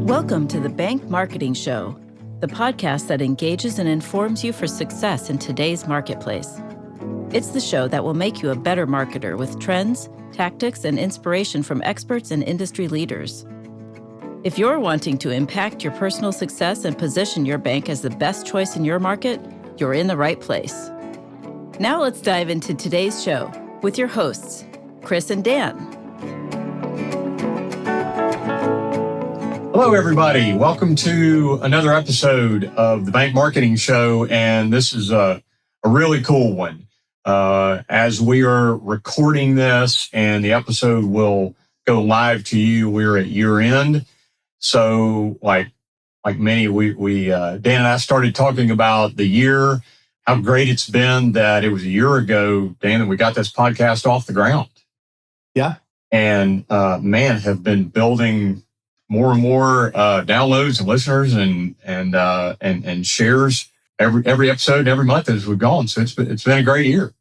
Welcome to the Bank Marketing Show, the podcast that engages and informs you for success in today's marketplace. It's the show that will make you a better marketer with trends, tactics, and inspiration from experts and industry leaders. If you're wanting to impact your personal success and position your bank as the best choice in your market, you're in the right place. Now let's dive into today's show with your hosts, Chris and Dan. Hello, everybody. Welcome to another episode of the Bank Marketing Show, and this is a really cool one. As we are recording this and the episode will go live to you, we're at year end. So like many, we Dan and I started talking about the year, how great it's been that it was a year ago, Dan, that we got this podcast off the ground. Yeah. And have been building more and more downloads and listeners and shares every episode, every month as we've gone. So it's been a great year.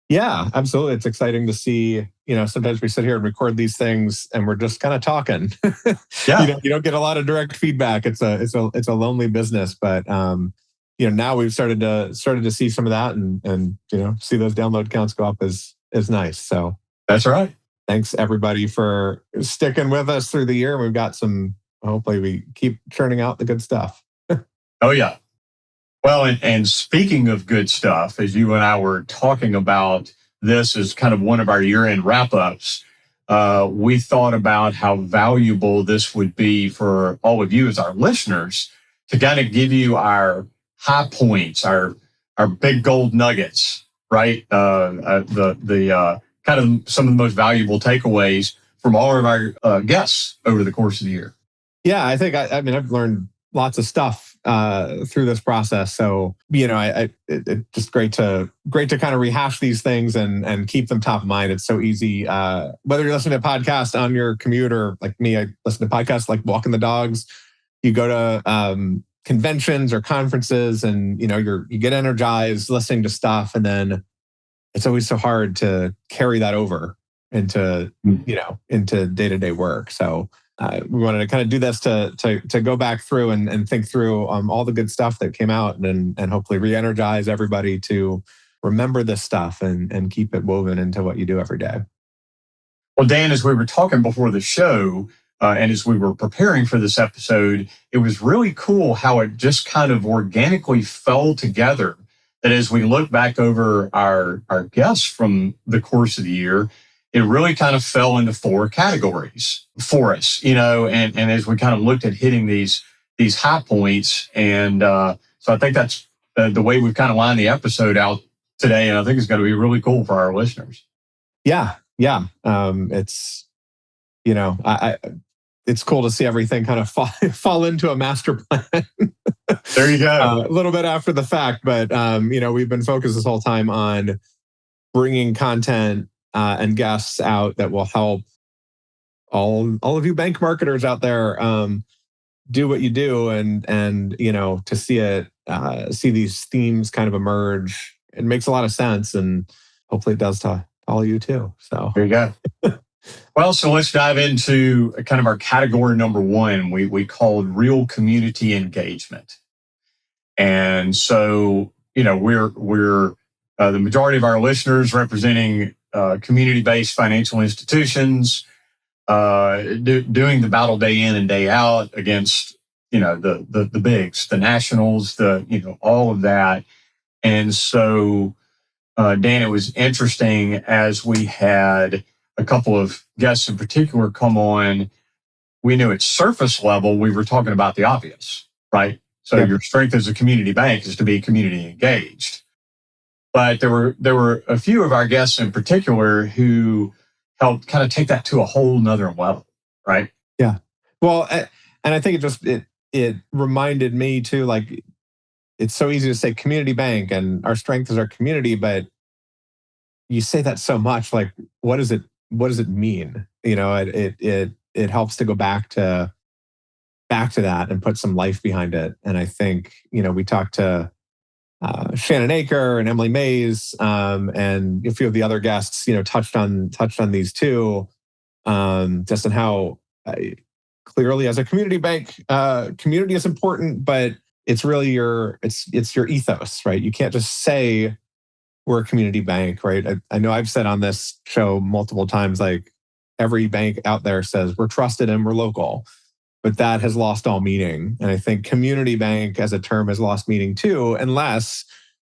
Yeah, absolutely. It's exciting to see. Sometimes we sit here and record these things, and we're just kind of talking. Yeah, you don't get a lot of direct feedback. It's a lonely business, but now we've started to see some of that, and see those download counts go up is nice. So that's right. Thanks everybody for sticking with us through the year. We've got hopefully we keep churning out the good stuff. Oh yeah. Well, and speaking of good stuff, as you and I were talking about this as kind of one of our year-end wrap-ups, we thought about how valuable this would be for all of you as our listeners to kind of give you our high points, our big gold nuggets, right? The kind of some of the most valuable takeaways from all of our guests over the course of the year. Yeah, I think I've learned lots of stuff through this process. So it's just great to kind of rehash these things and keep them top of mind. It's so easy. Whether you're listening to a podcast on your commute or like me, I listen to podcasts like walking the dogs. You go to conventions or conferences, and you get energized listening to stuff, and then it's always so hard to carry that over into day-to-day work. So we wanted to kind of do this to go back through and think through all the good stuff that came out and hopefully re-energize everybody to remember this stuff and keep it woven into what you do every day. Well, Dan, as we were talking before the show and as we were preparing for this episode, it was really cool how it just kind of organically fell together. That as we look back over our guests from the course of the year, it really kind of fell into four categories for us, and as we kind of looked at hitting these high points. And so I think that's the way we've kind of lined the episode out today. And I think it's going to be really cool for our listeners. Yeah. It's, it's cool to see everything kind of fall into a master plan. There you go. A little bit after the fact, but we've been focused this whole time on bringing content and guests out that will help all of you bank marketers out there do what you do, and to see these themes kind of emerge. It makes a lot of sense, and hopefully it does to all of you too. So there you go. Well, so let's dive into kind of our category number one. We called real community engagement. And so, we're the majority of our listeners representing community-based financial institutions, doing the battle day in and day out against, the bigs, the nationals, all of that. And so, Dan, it was interesting as we had a couple of guests in particular come on. We knew at surface level, we were talking about the obvious, right? So Your strength as a community bank is to be community engaged. But there were a few of our guests in particular who helped kind of take that to a whole nother level, right? Yeah. Well, and I think it reminded me too, like, it's so easy to say community bank and our strength is our community, but you say that so much, like, what does it mean? It helps to go back to that and put some life behind it. And I think, we talked to Shannon Aker and Emily Mays and a few of the other guests, touched on these too, just on how clearly as a community bank, community is important, but it's really it's your ethos, right? You can't just say we're a community bank, right? I know I've said on this show multiple times, like every bank out there says we're trusted and we're local, but that has lost all meaning. And I think community bank as a term has lost meaning too, unless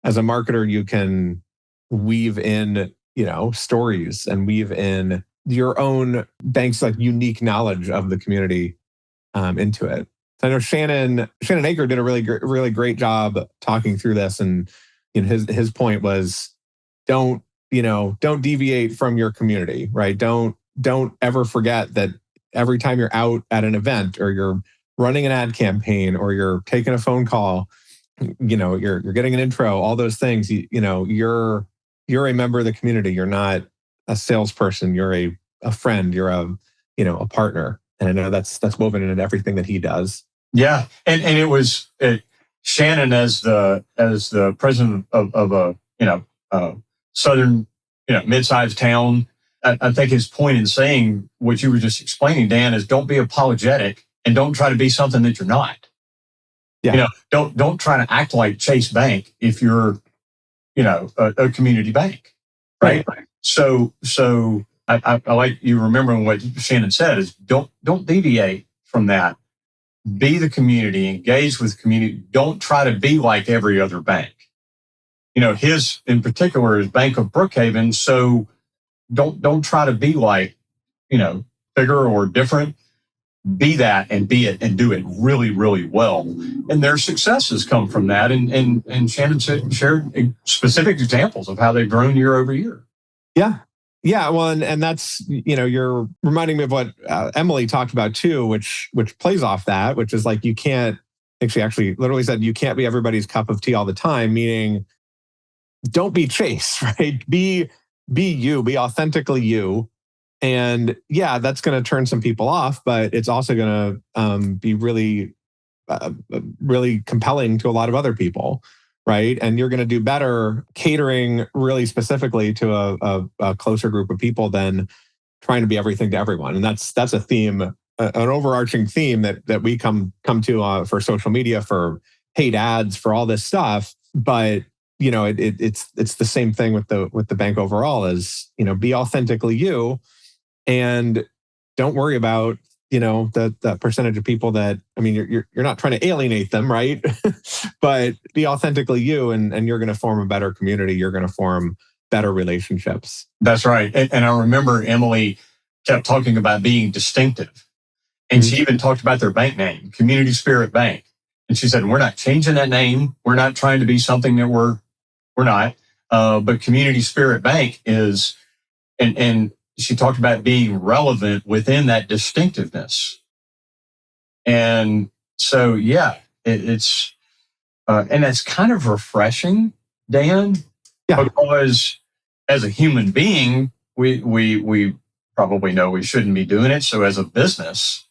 as a marketer you can weave in, stories and weave in your own bank's like unique knowledge of the community into it. So I know Shannon Aker did a really great job talking through this, and his point was don't deviate from your community, right? Don't ever forget that every time you're out at an event or you're running an ad campaign or you're taking a phone call, you're getting an intro, all those things, you're a member of the community. You're not a salesperson. You're a friend. You're a partner. And I know that's woven into everything that he does. Yeah, and it was Shannon as the president of a southern mid-sized town. I think his point in saying what you were just explaining, Dan, is don't be apologetic and don't try to be something that you're not. Yeah. Don't try to act like Chase Bank if you're a community bank, right? So I like you remembering what Shannon said is don't deviate from that. Be the community, engage with community. Don't try to be like every other bank. His in particular is Bank of Brookhaven. So don't try to be like, bigger or different. Be that and be it and do it really, really well. And their successes come from that. And Shannon shared specific examples of how they've grown year over year. Yeah. Yeah, well, and that's, you're reminding me of what Emily talked about too, which plays off that, which is like you can't, actually literally said you can't be everybody's cup of tea all the time, meaning don't be Chase, right? Be you, be authentically you. And yeah, that's going to turn some people off, but it's also going to be really, really compelling to a lot of other people. Right. And you're going to do better catering really specifically to a closer group of people than trying to be everything to everyone. And that's a theme, an overarching theme that we come to for social media, for paid ads, for all this stuff. But, it's the same thing with the bank overall is, be authentically you and don't worry about the percentage of people that, you're not trying to alienate them, right? But be authentically you and you're going to form a better community. You're going to form better relationships. That's right. And I remember Emily kept talking about being distinctive. And she even talked about their bank name, Community Spirit Bank. And she said, we're not changing that name. We're not trying to be something that we're not. But Community Spirit Bank is, and she talked about being relevant within that distinctiveness. And so, yeah, it's, and that's kind of refreshing, Dan, because as a human being, we probably know we shouldn't be doing it. So as a business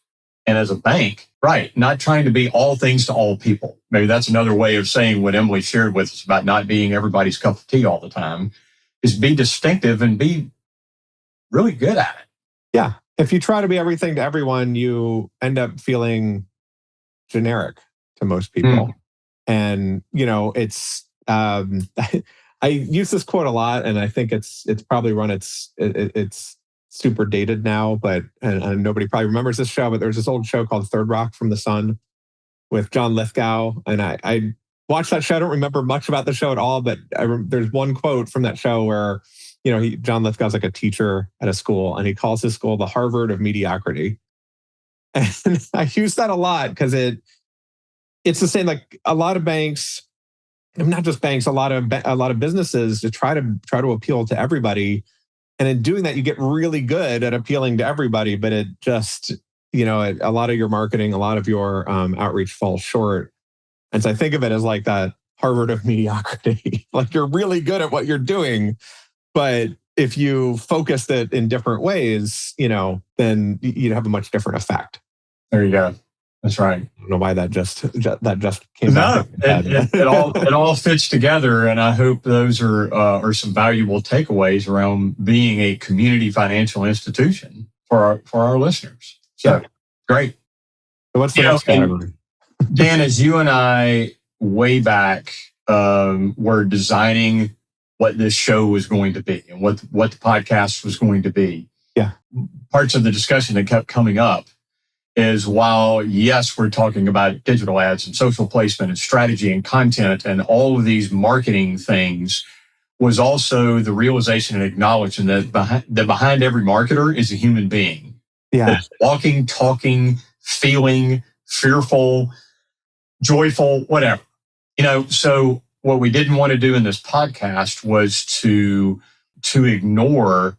and as a bank, right, not trying to be all things to all people. Maybe that's another way of saying what Emily shared with us about not being everybody's cup of tea all the time, is be distinctive and be really good at it. Yeah. If you try to be everything to everyone, you end up feeling generic to most people. And, it's, I use this quote a lot and I think it's probably it's super dated now, but and nobody probably remembers this show, but there's this old show called Third Rock from the Sun with John Lithgow. And I watched that show. I don't remember much about the show at all, but there's one quote from that show where, John Lithgow's like a teacher at a school and he calls his school the Harvard of mediocrity. And I use that a lot because it's the same, like a lot of banks, and not just banks, a lot of businesses to try to appeal to everybody. And in doing that, you get really good at appealing to everybody, but it just, a lot of your marketing, a lot of your outreach falls short. And so I think of it as like that Harvard of mediocrity. Like you're really good at what you're doing, but if you focused it in different ways, then you'd have a much different effect. There you go. That's right. I don't know why that just came out. It all fits together, and I hope those are some valuable takeaways around being a community financial institution for our listeners. So great. So what's the You know, next category? Dan, as you and I way back were designing what this show was going to be and what the podcast was going to be, Yeah. parts of the discussion that kept coming up is while, yes, we're talking about digital ads and social placement and strategy and content and all of these marketing things, was also the realization and acknowledging that behind every marketer is a human being. Yeah. That's walking, talking, feeling, fearful, joyful, whatever. So what we didn't want to do in this podcast was to ignore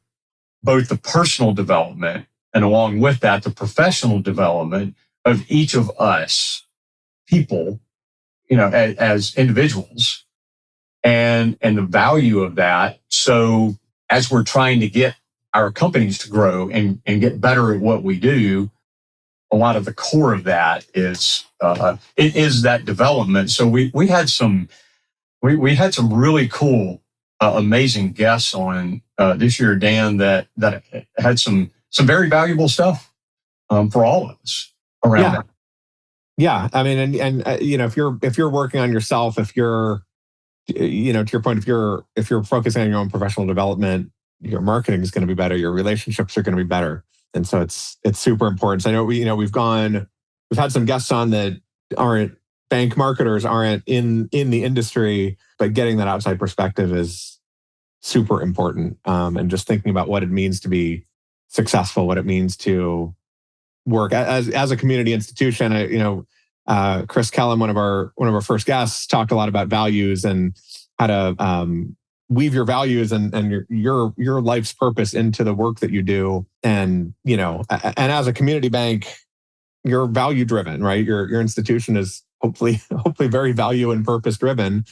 both the personal development and along with that, the professional development of each of us people, as individuals and the value of that. So as we're trying to get our companies to grow and get better at what we do, a lot of the core of that is it is that development. So we had some really cool, amazing guests on this year, Dan, that had some very valuable stuff for all of us around that. Yeah, I mean, and if you're working on yourself, if you're, to your point, if you're focusing on your own professional development, your marketing is going to be better, your relationships are going to be better, and so it's super important. So I know we've had some guests on that aren't bank marketers, aren't in the industry, but getting that outside perspective is super important. And just thinking about what it means to be successful, what it means to work as a community institution. Chris Kellum, one of our first guests, talked a lot about values and how to weave your values and your life's purpose into the work that you do. And and as a community bank, you're value driven, right? Your institution is hopefully very value and purpose driven.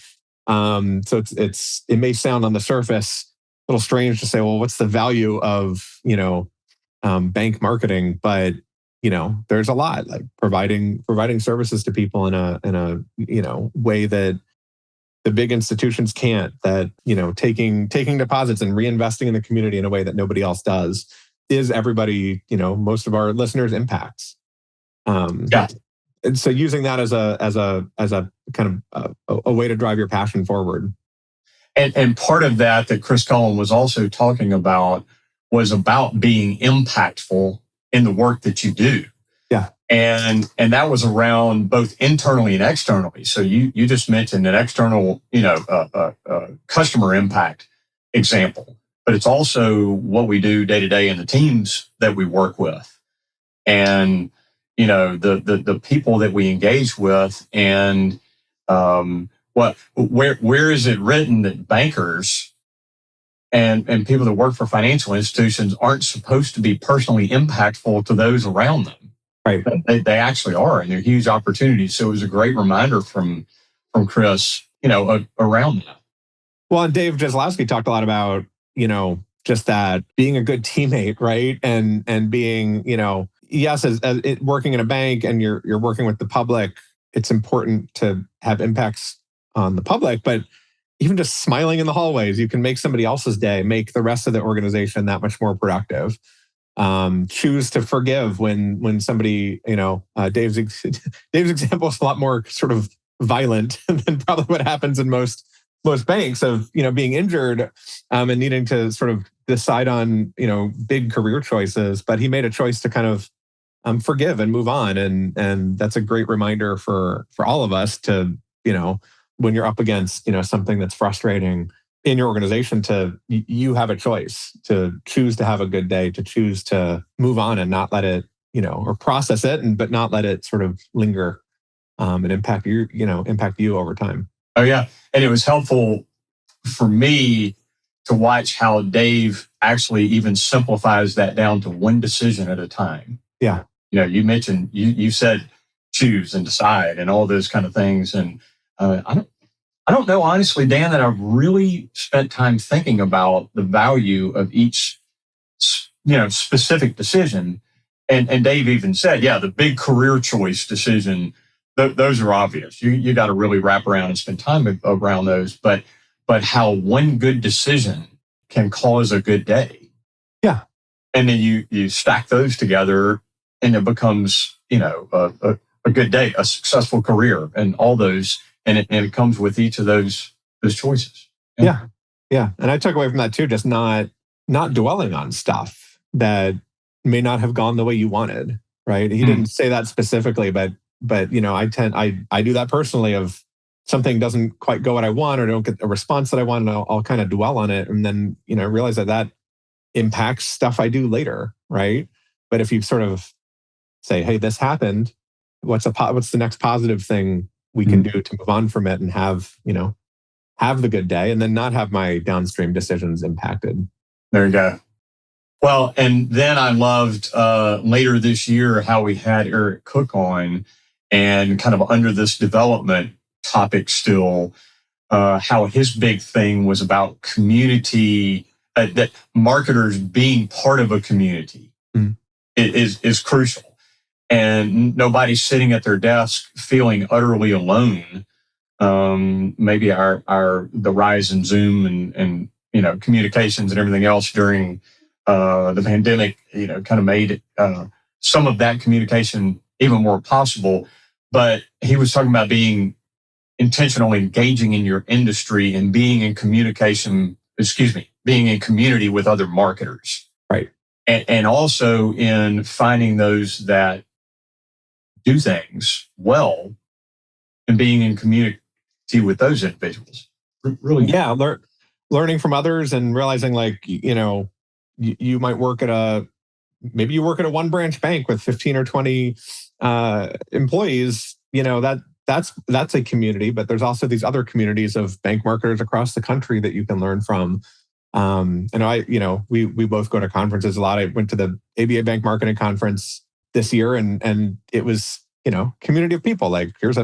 So it may sound on the surface a little strange to say, well, what's the value of bank marketing? But there's a lot, like providing services to people in a way that the big institutions can't. That taking deposits and reinvesting in the community in a way that nobody else does is everybody. Most of our listeners impacts. Yeah. And so using that as a kind of a way to drive your passion forward. And part of that Chris Collin was also talking about was about being impactful in the work that you do. Yeah. And that was around both internally and externally. So you just mentioned an external, customer impact example, but it's also what we do day to day in the teams that we work with. And the people that we engage with, and where is it written that bankers and people that work for financial institutions aren't supposed to be personally impactful to those around them? Right. But they actually are, and they're huge opportunities. So it was a great reminder from Chris, around that. Well, and Dave Jaslowski talked a lot about just that being a good teammate, right? And being yes, as working in a bank and you're working with the public, it's important to have impacts on the public, but even just smiling in the hallways, you can make somebody else's day, make the rest of the organization that much more productive. Choose to forgive when somebody, Dave's example is a lot more sort of violent than probably what happens in most banks of, being injured and needing to sort of decide on, big career choices. But he made a choice to kind of forgive and move on. And that's a great reminder for all of us to, when you're up against, something that's frustrating in your organization, you have a choice to choose to have a good day, to choose to move on and not let it, or process it, but not let it sort of linger and impact you over time. Oh yeah. And it was helpful for me to watch how Dave actually even simplifies that down to one decision at a time. Yeah. You mentioned, you said choose and decide and all those kind of things. And I don't know, honestly, Dan, that I've really spent time thinking about the value of each, specific decision. And Dave even said, yeah, the big career choice decision, those are obvious. You got to really wrap around and spend time around those. But how one good decision can cause a good day. Yeah. And then you stack those together, and it becomes, a good day, a successful career, and all those, and it comes with each of those choices. Yeah. And I took away from that too, just not dwelling on stuff that may not have gone the way you wanted. Right? He didn't say that specifically, but I do that personally. Of something doesn't quite go what I want, or don't get a response that I want, and I'll kind of dwell on it, and then realize that impacts stuff I do later. Right? But if you sort of say, "Hey, this happened. What's the next positive thing we can do to move on from it and have the good day, and then not have my downstream decisions impacted." There you go. Well, and then I loved later this year how we had Eric Cook on, and kind of under this development topic still, how his big thing was about community, that marketers being part of a community is crucial. And nobody's sitting at their desk feeling utterly alone. Maybe the rise in Zoom and communications and everything else during the pandemic, kind of made some of that communication even more possible. But he was talking about being intentionally engaging in your industry and being in being in community with other marketers. Right. And also in finding those that do things well and being in community with those individuals. Really. Yeah. Learning from others and realizing, you might work at maybe you work at a one branch bank with 15 or 20 employees. That's a community, but there's also these other communities of bank marketers across the country that you can learn from. And we both go to conferences a lot. I went to the ABA Bank Marketing Conference this year, and it was community of people. Like here's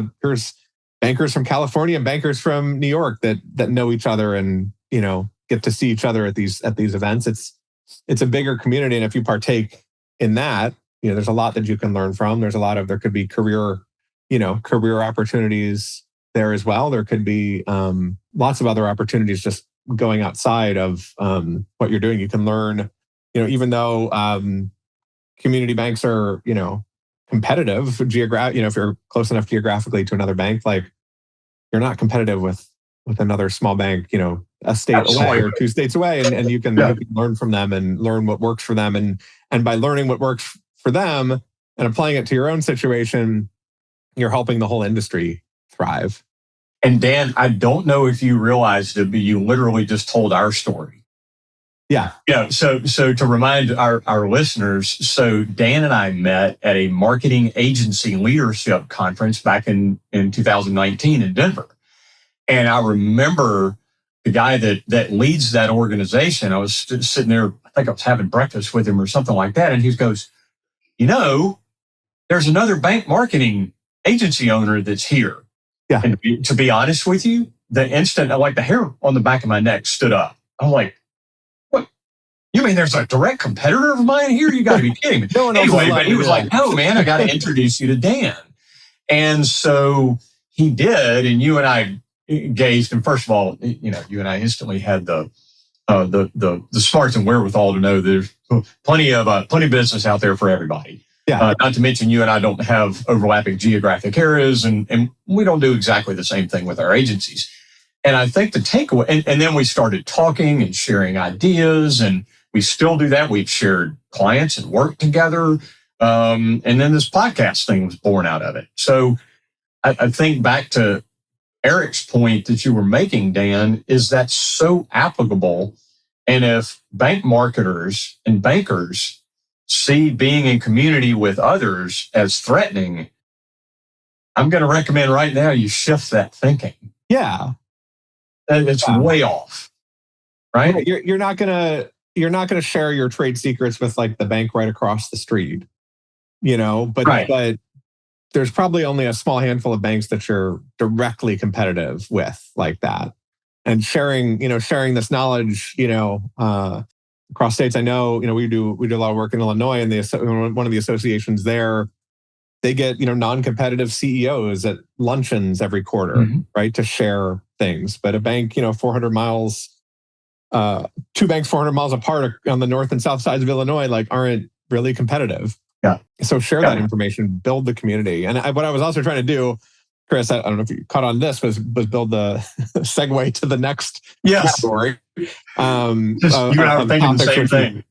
bankers from California and bankers from New York that know each other and get to see each other at these events. It's a bigger community, and if you partake in that, there's a lot that you can learn from. There could be career opportunities there as well. There could be lots of other opportunities just going outside of what you're doing. You can learn, even though community banks are, competitive if you're close enough geographically to another bank, like you're not competitive with another small bank, a state away or 2 states away, and you can learn from them and learn what works for them, and by learning what works for them and applying it to your own situation, you're helping the whole industry thrive. And Dan, I don't know if you realized it, but you literally just told our story. Yeah. Yeah. So to remind our listeners, so Dan and I met at a marketing agency leadership conference back in 2019 in Denver. And I remember the guy that leads that organization. I was sitting there, I think I was having breakfast with him or something like that. And he goes, there's another bank marketing agency owner that's here. Yeah. And to be honest with you, the instant, the hair on the back of my neck stood up. I'm like, what? You mean there's a direct competitor of mine here? You got to be kidding me. Anyway, but he was like, no, man, I got to introduce you to Dan. And so he did, and you and I engaged. And first of all, you and I instantly had the smarts and wherewithal to know there's plenty of business out there for everybody. Yeah. Not to mention you and I don't have overlapping geographic areas, and we don't do exactly the same thing with our agencies. And I think the takeaway, and then we started talking and sharing ideas, and we still do that. We've shared clients and worked together. And then this podcast thing was born out of it. So I think back to Eric's point that you were making, Dan, is that's so applicable. And if bank marketers and bankers see being in community with others as threatening, I'm going to recommend right now you shift that thinking. Yeah. It's way off, right? You're not gonna share your trade secrets with the bank right across the street, but there's probably only a small handful of banks that you're directly competitive with like that. And sharing this knowledge, across states. I know, we do a lot of work in Illinois, and one of the associations there, they get, non-competitive CEOs at luncheons every quarter, right, to share things. But a bank, 400 miles, two banks 400 miles apart on the north and south sides of Illinois, aren't really competitive. Yeah. So share that information, build the community. And what I was also trying to do, Chris, I don't know if you caught on this, was build the segue to the next category. You and I were thinking the same thing.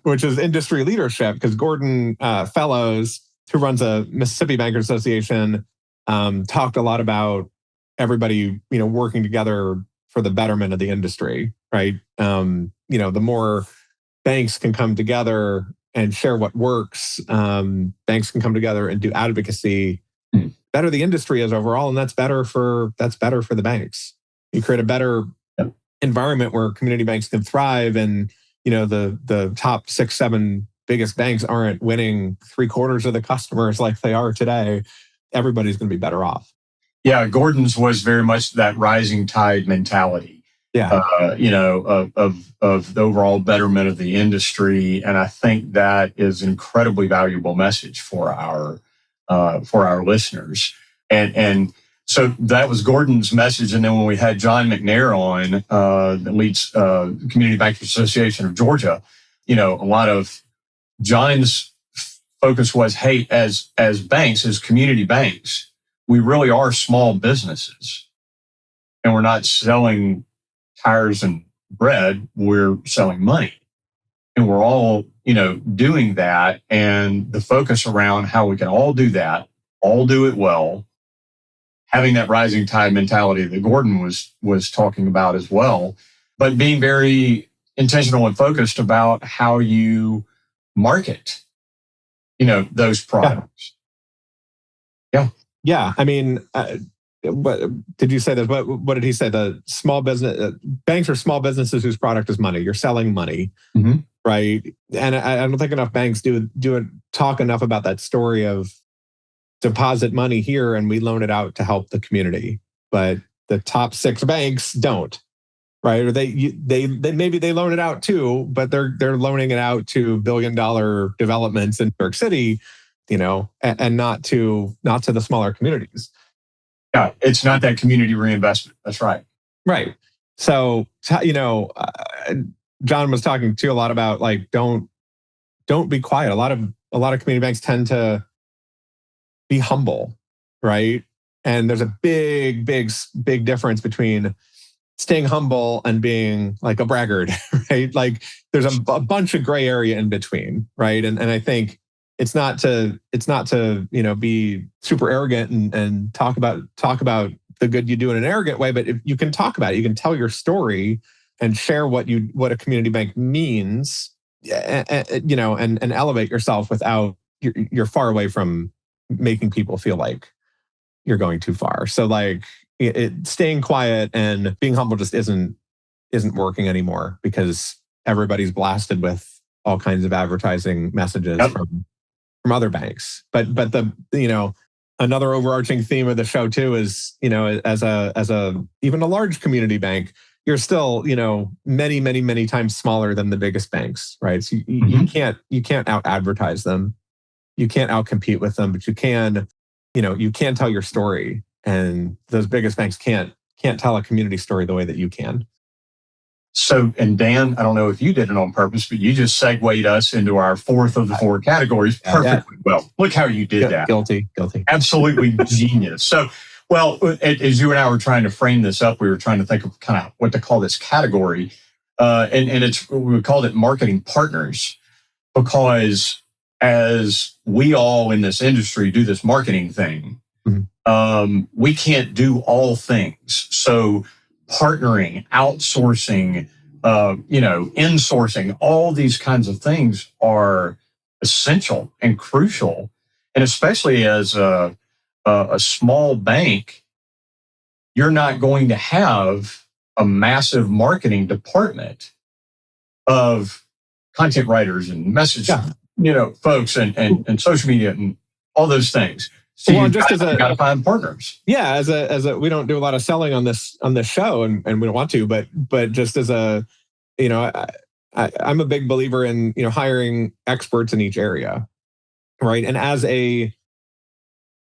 Which is industry leadership, because Gordon Fellows, who runs a Mississippi Bankers Association, talked a lot about everybody, working together for the betterment of the industry, right? The more banks can come together and share what works, banks can come together and do advocacy, better the industry is overall, and that's better for the banks. You create a better environment where community banks can thrive, and the top 6, 7 biggest banks aren't winning 3/4 of the customers like they are today. Everybody's going to be better off. Yeah, Gordon's was very much that rising tide mentality. Yeah, of the overall betterment of the industry, and I think that is an incredibly valuable message for our listeners. And so that was Gordon's message. And then when we had John McNair on, that leads Community Bankers Association of Georgia, a lot of John's focus was, hey, as banks, as community banks, we really are small businesses, and we're not selling tires and bread, we're selling money. And we're all, doing that. And the focus around how we can all do that, all do it well, having that rising tide mentality that Gordon was talking about as well, but being very intentional and focused about how you market, those products. Yeah. I mean, what did you say that? What did he say? The small business banks are small businesses whose product is money. You're selling money, right? And I don't think enough banks talk enough about that story of deposit money here and we loan it out to help the community. But the top 6 banks don't, right? Or they maybe they loan it out too, but they're loaning it out to billion-dollar developments in New York City, and not to the smaller communities. Yeah, it's not that community reinvestment. That's right. Right. So, John was talking too a lot about don't be quiet. A lot of community banks tend to be humble, right? And there's a big difference between staying humble and being like a braggart, right? Like there's a bunch of gray area in between, right? And I think it's not to be super arrogant and talk about the good you do in an arrogant way, but if you can talk about it, you can tell your story and share what a community bank means, and elevate yourself without you're far away from making people feel like you're going too far. So staying quiet and being humble just isn't working anymore, because everybody's blasted with all kinds of advertising messages from other banks. But another overarching theme of the show too is, as a even a large community bank, you're still, many, many, many times smaller than the biggest banks, right? So you can't out advertise them. You can't out compete with them, but you can tell your story, and those biggest banks can't tell a community story the way that you can. So, and Dan, I don't know if you did it on purpose, but you just segued us into our 4th of the 4 categories perfectly well. Look how you did that. Guilty. Absolutely genius. So, well, as you and I were trying to frame this up, we were trying to think of kind of what to call this category. And we called it marketing partners, because as we all in this industry do this marketing thing, we can't do all things. So partnering, outsourcing, insourcing, all these kinds of things are essential and crucial. And especially as a small bank, you're not going to have a massive marketing department of content writers and message, folks and social media and all those things. So you got to find partners. Yeah, as a we don't do a lot of selling on this show, and we don't want to, but just as a, I'm a big believer in hiring experts in each area, right? And as a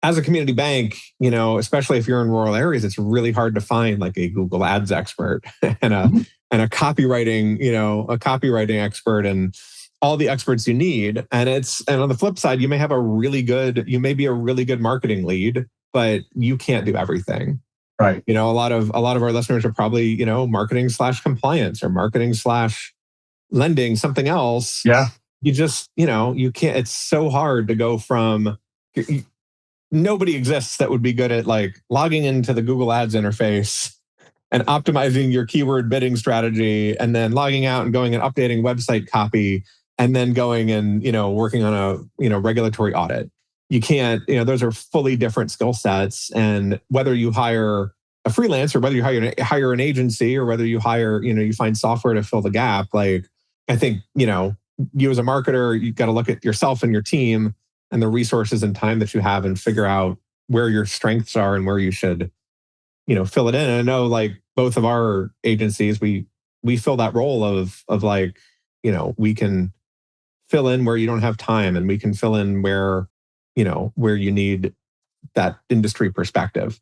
community bank, especially if you're in rural areas, it's really hard to find like a Google Ads expert and a copywriting expert and all the experts you need. And on the flip side, you may be a really good marketing lead, but you can't do everything. Right. A lot of our listeners are probably, marketing/compliance or marketing/lending, something else. Yeah. You just, you can't, it's so hard to go from, nobody exists that would be good at like logging into the Google Ads interface and optimizing your keyword bidding strategy, and then logging out and going and updating website copy, and then going and, working on a, regulatory audit. You can't, those are fully different skill sets. And whether you hire a freelancer, whether you hire an agency, or whether you hire, you find software to fill the gap, like, I think, you as a marketer, you've got to look at yourself and your team and the resources and time that you have and figure out where your strengths are and where you should, fill it in. And I know like both of our agencies, we fill that role of like, we can fill in where you don't have time, and we can fill in where you need that industry perspective.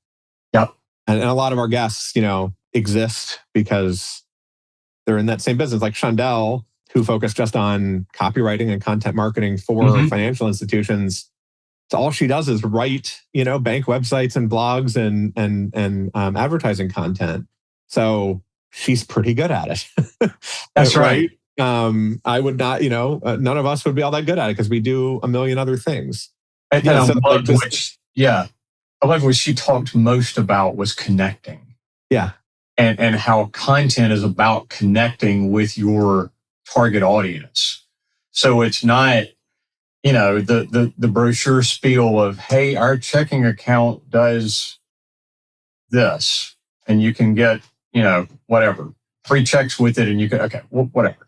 Yep. And a lot of our guests, exist because they're in that same business, like Chandel, who focused just on copywriting and content marketing for financial institutions. So all she does is write, bank websites and blogs and advertising content. So she's pretty good at it. That's right. I would not, none of us would be all that good at it because we do a million other things. And I love what she talked most about was connecting. Yeah. And how content is about connecting with your target audience. So it's not, the brochure spiel of, hey, our checking account does this, and you can get, whatever, 3 checks with it, and you can, okay, whatever.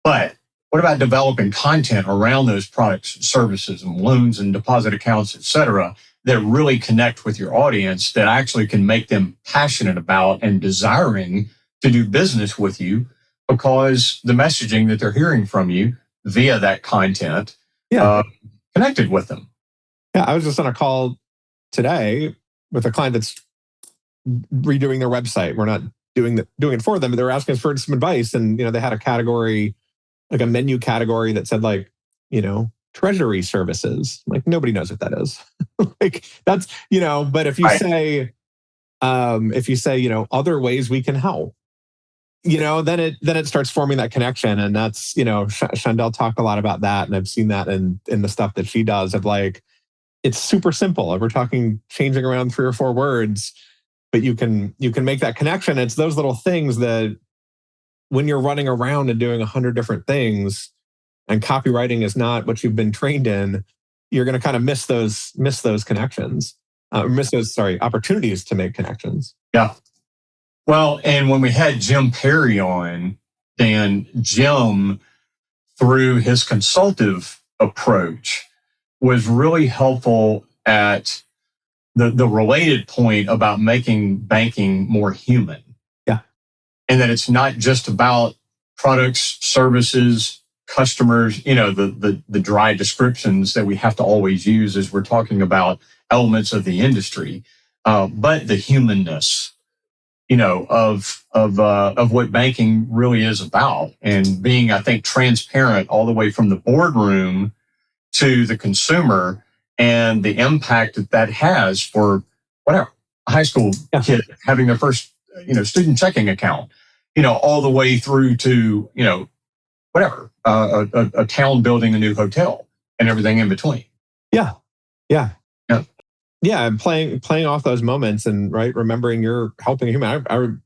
But what about developing content around those products and services and loans and deposit accounts, et cetera, that really connect with your audience, that actually can make them passionate about and desiring to do business with you because the messaging that they're hearing from you via that content connected with them. Yeah, I was just on a call today with a client that's redoing their website. We're not doing it for them, but they're asking us for some advice. And, they had a category, like a menu category that said like, treasury services. Like nobody knows what that is. Like that's, but if you say, other ways we can help, then it starts forming that connection. And that's, Chandel talked a lot about that. And I've seen that in the stuff that she does of like, it's super simple. We're talking changing around 3 or 4 words, but you can make that connection. It's those little things that when you're running around and doing 100 different things and copywriting is not what you've been trained in, you're going to kind of miss those connections, opportunities to make connections. Yeah. Well, and when we had Jim Perry on, then Jim, through his consultative approach, was really helpful at the related point about making banking more human. Yeah. And that it's not just about products, services, customers, the dry descriptions that we have to always use as we're talking about elements of the industry, but the humanness, of what banking really is about, and being, I think, transparent all the way from the boardroom to the consumer, and the impact that has for whatever a high school kid having their first, student checking account, all the way through to, whatever, a town building a new hotel and everything in between. Yeah. And playing off those moments and remembering you're helping a human.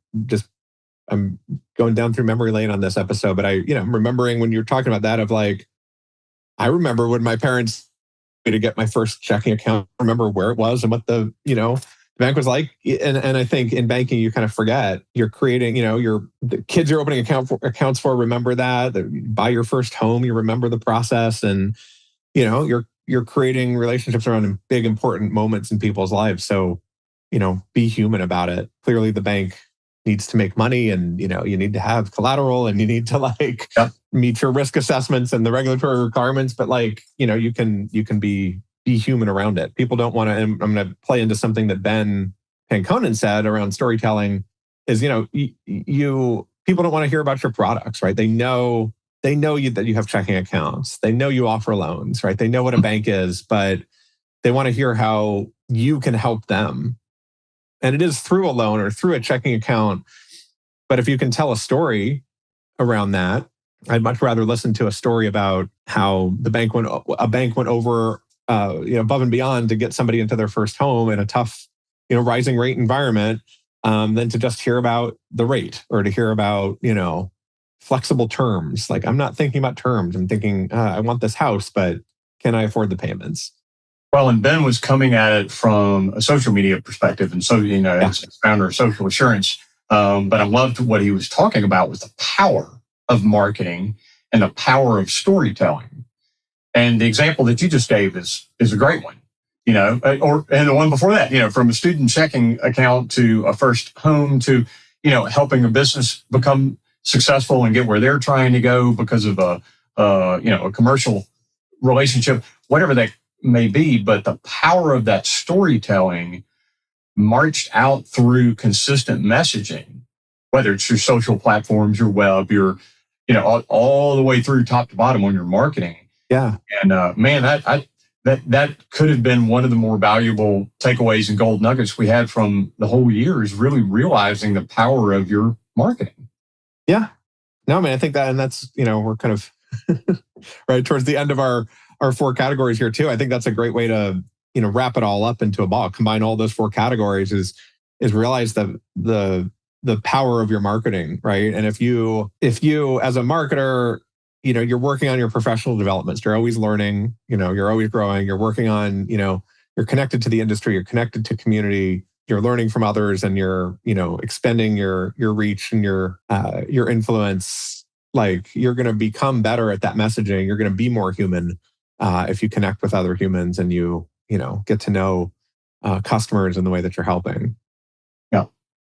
I'm going down through memory lane on this episode, but I'm remembering when you're talking about that of like, I remember when my parents to get my first checking account, remember where it was and what the bank was like. And I think in banking, you kind of forget you're creating, the kids you're opening accounts for, remember that. Buy your first home, you remember the process, and you're creating relationships around big, important moments in people's lives. So, be human about it. Clearly the bank needs to make money, and, you need to have collateral, and you need to meet your risk assessments and the regulatory requirements. But you can be human around it. People don't want to, and I'm going to play into something that Ben Panconen said around storytelling is, people don't want to hear about your products, right? They know they know that you have checking accounts. They know you offer loans, right? They know what a bank is, but they want to hear how you can help them. And it is through a loan or through a checking account. But if you can tell a story around that, I'd much rather listen to a story about how a bank went over above and beyond to get somebody into their first home in a tough, rising rate environment, than to just hear about the rate or to hear about, flexible terms. Like, I'm not thinking about terms. I'm thinking, I want this house, but can I afford the payments? Well, and Ben was coming at it from a social media perspective. And so, as founder of Social Assurance, but I loved what he was talking about was the power of marketing and the power of storytelling. And the example that you just gave is a great one, and the one before that, from a student checking account to a first home to, helping a business become successful and get where they're trying to go because of a commercial relationship, whatever that may be. But the power of that storytelling marched out through consistent messaging, whether it's your social platforms, your web, your, all the way through top to bottom on your marketing. Yeah. And man, that could have been one of the more valuable takeaways and gold nuggets we had from the whole year, is really realizing the power of your marketing. Yeah. No, man, I think that, and that's, we're kind of right towards the end of our 4 categories here too. I think that's a great way to, wrap it all up into a ball. Combine all those 4 categories is realize the power of your marketing, right? And if you as a marketer, you're working on your professional developments, you're always learning, you're always growing, you're working on, you're connected to the industry, you're connected to community, you're learning from others, and you're, expanding your reach and your influence. Like, you're going to become better at that messaging. You're going to be more human if you connect with other humans and you get to know customers in the way that you're helping. Yeah.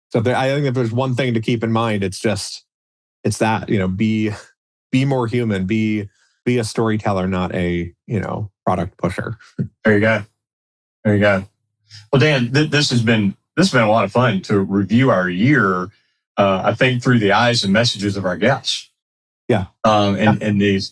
So I think if there's one thing to keep in mind, it's that, be more human, be a storyteller, not a, product pusher. There you go. Well, Dan, this has been a lot of fun to review our year. I think through the eyes and messages of our guests. Yeah. And these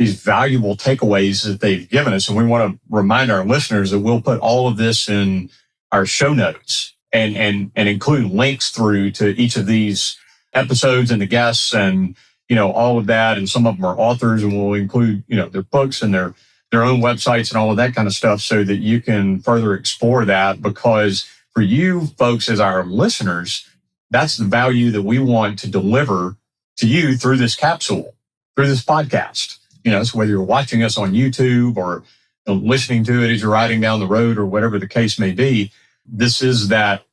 valuable takeaways that they've given us. And we want to remind our listeners that we'll put all of this in our show notes and include links through to each of these episodes and the guests and, all of that. And some of them are authors, and we'll include, their books and their own websites and all of that kind of stuff, so that you can further explore that. Because for you folks as our listeners, that's the value that we want to deliver to you through this capsule, through this podcast. So whether you're watching us on YouTube or listening to it as you're riding down the road or whatever the case may be, this is that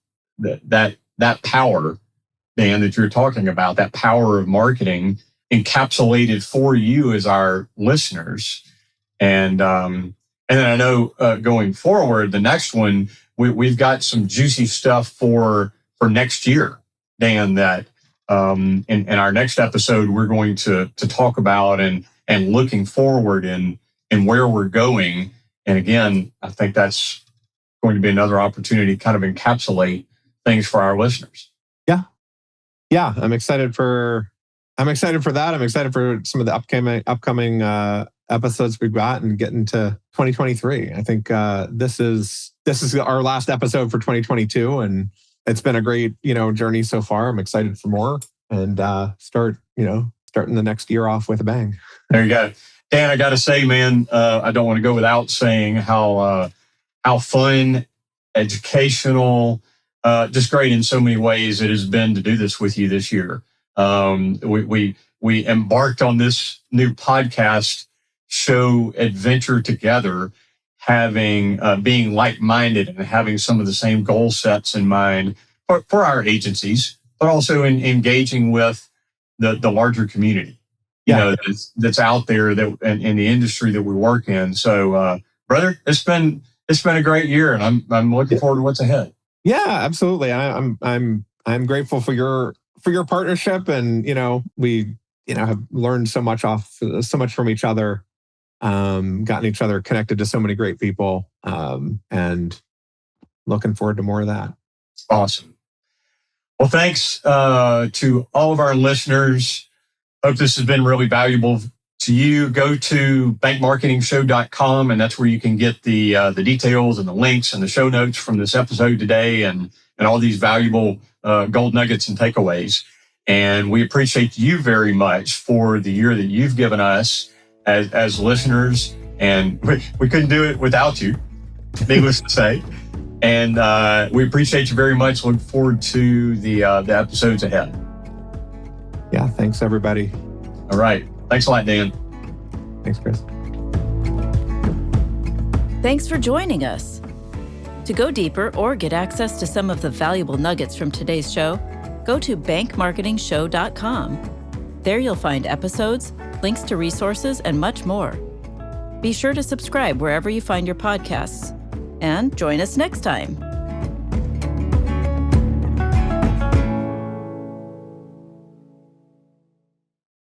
power, Dan, that you're talking about, that power of marketing encapsulated for you as our listeners. And then I know going forward, the next one, we've got some juicy stuff for next year, Dan, that in our next episode, we're going to talk about and looking forward in where we're going. And again, I think that's going to be another opportunity to kind of encapsulate things for our listeners. Yeah. I'm excited for that. I'm excited for some of the upcoming episodes we've got and get into 2023. I think this is our last episode for 2022, and it's been a great journey so far. I'm excited for more and starting the next year off with a bang. There you go. Dan, I got to say, man, I don't want to go without saying how fun, educational, just great in so many ways it has been to do this with you this year. We embarked on this new podcast show adventure together, having being like-minded and having some of the same goal sets in mind for our agencies, but also in engaging with the larger community. That's out there that in the industry that we work in. So, brother, it's been a great year, and I'm looking forward to what's ahead. Yeah, absolutely. I'm grateful for your partnership, and we have learned so much from each other, gotten each other connected to so many great people, and looking forward to more of that. Awesome. Well, thanks to all of our listeners. Hope this has been really valuable to you. Go to bankmarketingshow.com, and that's where you can get the details and the links and the show notes from this episode today, and all these valuable gold nuggets and takeaways. And we appreciate you very much for the year that you've given us as listeners. And we couldn't do it without you, needless to say. And we appreciate you very much. Look forward to the episodes ahead. Yeah, thanks, everybody. All right. Thanks a lot, Dan. Thanks, Chris. Thanks for joining us. To go deeper or get access to some of the valuable nuggets from today's show, go to bankmarketingshow.com. There you'll find episodes, links to resources, and much more. Be sure to subscribe wherever you find your podcasts. And join us next time.